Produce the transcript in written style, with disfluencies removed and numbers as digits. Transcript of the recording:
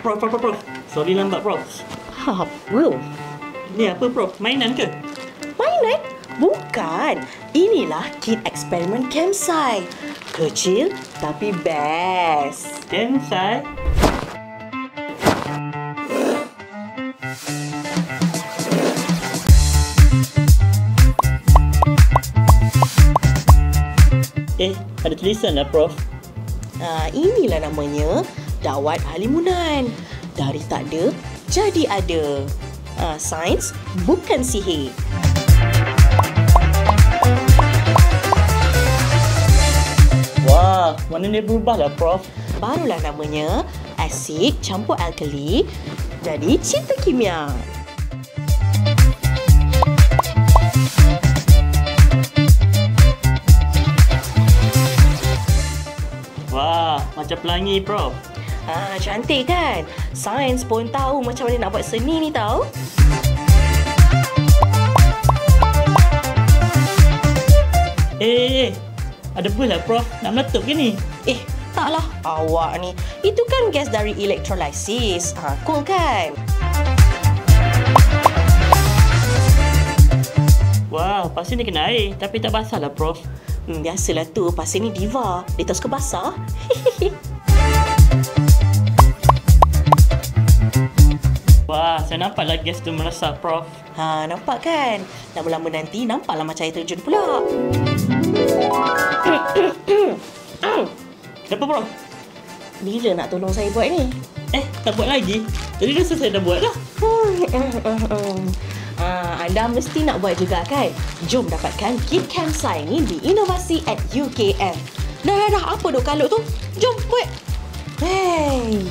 Prof. Sorry lambat, Prof. Apa? Ni apa, Prof? Mainan ke? Mainan? Bukan. Inilah kit eksperimen campsite. Kecil tapi best. Campsite? Ada tulisan lah, Prof. Inilah namanya Dawat Halimunan. Dari tak ada, jadi ada. Sains bukan sihir. Wah, warna dia berubah lah, Prof. Barulah namanya asid campur alkali jadi cinta kimia. Wah, macam pelangi, Prof. Cantik kan? Sains pun tahu macam mana nak buat seni ni tau. Ada bus lah, Prof. Nak meletup ke ni? Taklah. Awak ni. Itu kan gas dari elektrolisis. Cool kan? Wah, pasir ni kena air. Tapi tak basah lah, Prof. Biasalah tu. Pasir ni diva. Dia tak suka basah. Wah, saya nampaklah gas tu meresap, Prof. Nampak kan? Lama-lama nanti nampaklah macam air terjun pula. Kenapa, Prof? Bila nak tolong saya buat ni? Tak buat lagi? Tadi rasa saya dah buat dah. Anda mesti nak buat juga kan? Jom dapatkan kit campsite ni di Inovasi at UKM. Dah. Apa duk kalut tu? Jom buat. Hey.